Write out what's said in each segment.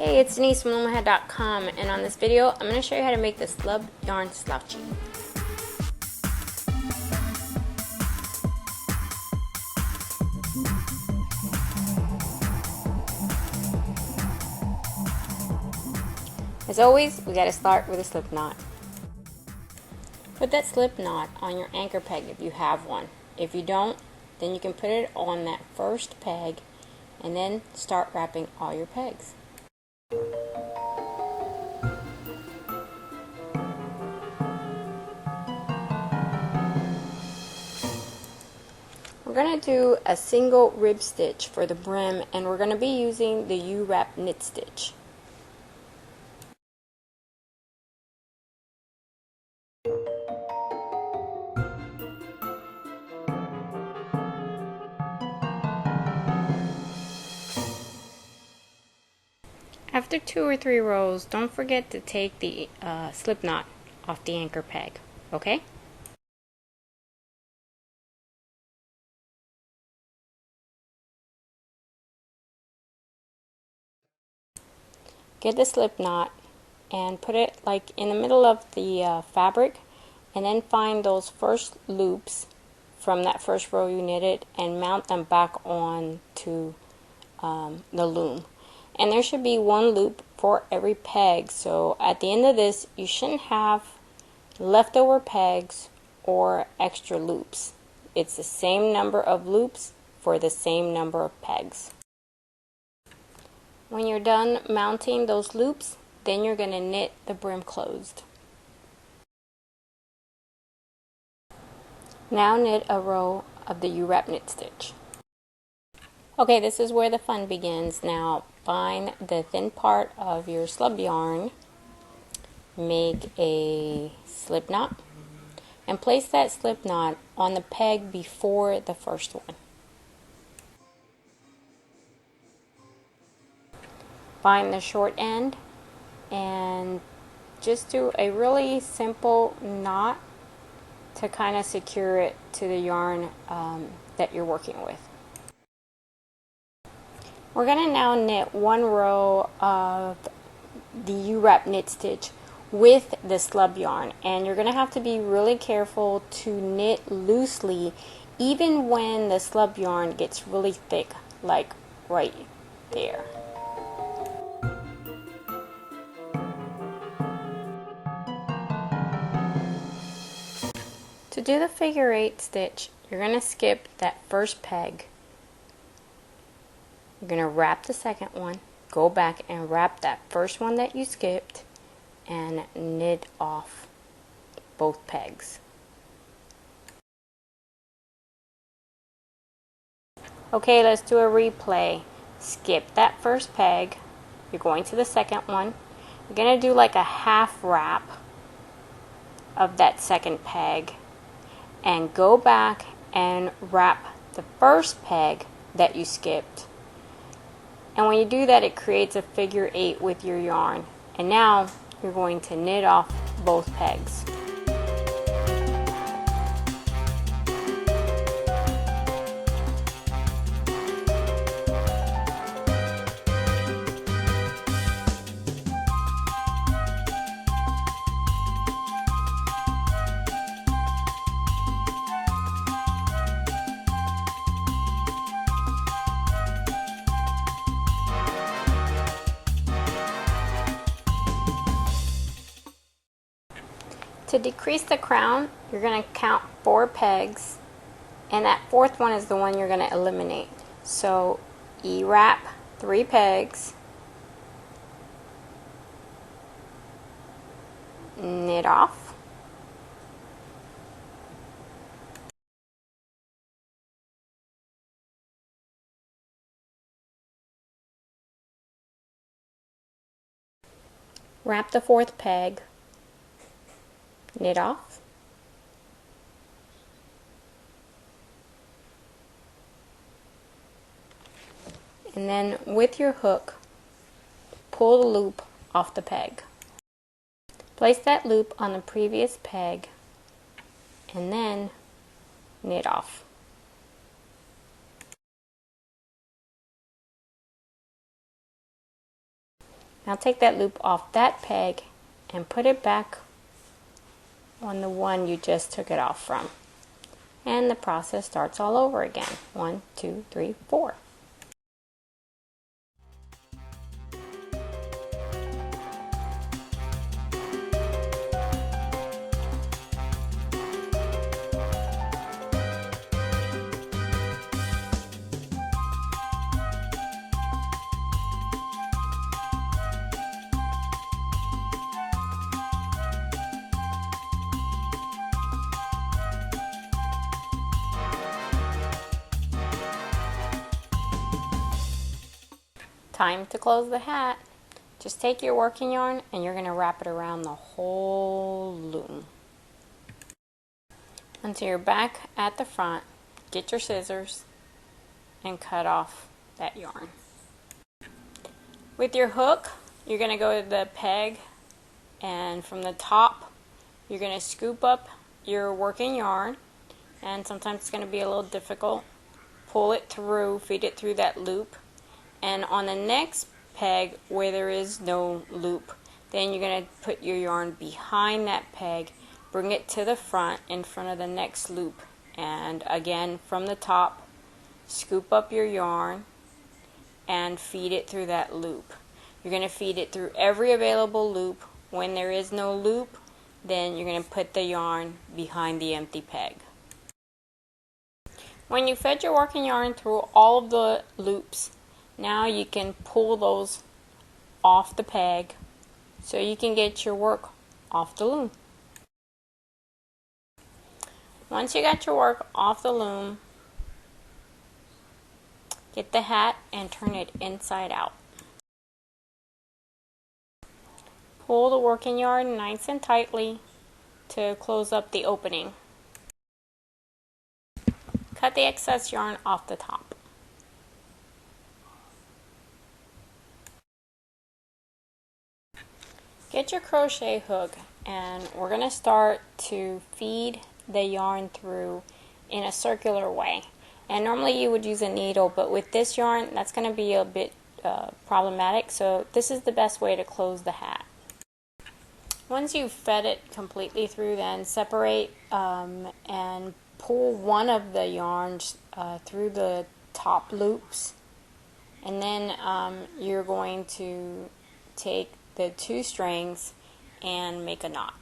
Hey, it's Denise from ôHë.com, and on this video, I'm going to show you how to make the Slub yarn Slouchy. As always, we got to start with a slip knot. Put that slip knot on your anchor peg if you have one. If you don't, then you can put it on that first peg and then start wrapping all your pegs. We're going to do a single rib stitch for the brim, and we're going to be using the U-wrap knit stitch. After 2 or 3 rows, don't forget to take the slip knot off the anchor peg, okay? Get the slip knot and put it like in the middle of the fabric, and then find those first loops from that first row you knitted and mount them back on to the loom. And there should be one loop for every peg, so at the end of this you shouldn't have leftover pegs or extra loops. It's the same number of loops for the same number of pegs. When you're done mounting those loops, then you're going to knit the brim closed. Now knit a row of the U-wrap knit stitch. Okay, this is where the fun begins. Now find the thin part of your slub yarn, make a slip knot, and place that slip knot on the peg before the first one. Find the short end and just do a really simple knot to kind of secure it to the yarn that you're working with. We're going to now knit one row of the U-wrap knit stitch with the slub yarn, and you're going to have to be really careful to knit loosely even when the slub yarn gets really thick, like right there. To do the figure 8 stitch, you're going to skip that first peg. You're going to wrap the second one, go back and wrap that first one that you skipped, and knit off both pegs. Okay, let's do a replay. Skip that first peg, you're going to the second one, you're going to do like a half wrap of that second peg, and go back and wrap the first peg that you skipped. And when you do that, it creates a figure 8 with your yarn. And now you're going to knit off both pegs. To decrease the crown, you're going to count 4 pegs, and that 4th one is the one you're going to eliminate. So E-wrap 3 pegs, knit off, wrap the 4th peg, knit off, and then with your hook, pull the loop off the peg. Place that loop on the previous peg and then knit off. Now take that loop off that peg and put it back on the one you just took it off from. And the process starts all over again. 1, 2, 3, 4. Time to close the hat. Just take your working yarn and you're going to wrap it around the whole loom. Until you're back at the front, get your scissors and cut off that yarn. With your hook, you're going to go to the peg, and from the top, you're going to scoop up your working yarn, and sometimes it's going to be a little difficult. Pull it through, feed it through that loop. And on the next peg where there is no loop, then you're going to put your yarn behind that peg, bring it to the front in front of the next loop, and again from the top, scoop up your yarn and feed it through that loop. You're going to feed it through every available loop. When there is no loop, then you're going to put the yarn behind the empty peg. When you fed your working yarn through all of the loops, now you can pull those off the peg so you can get your work off the loom. Once you got your work off the loom, get the hat and turn it inside out. Pull the working yarn nice and tightly to close up the opening. Cut the excess yarn off the top. Get your crochet hook, and we're going to start to feed the yarn through in a circular way. And normally you would use a needle, but with this yarn that's going to be a bit problematic, so this is the best way to close the hat. Once you've fed it completely through, then separate and pull one of the yarns through the top loops, and then you're going to take the 2 strings and make a knot.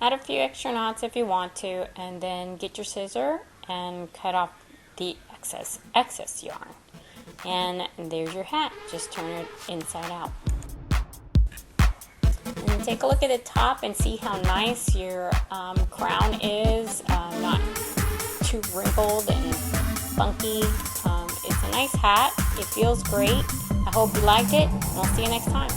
Add a few extra knots if you want to, and then get your scissor and cut off the excess yarn. And there's your hat. Just turn it inside out. And take a look at the top and see how nice your crown is. Not too wrinkled and funky. It's a nice hat. It feels great. I hope you liked it. We'll see you next time.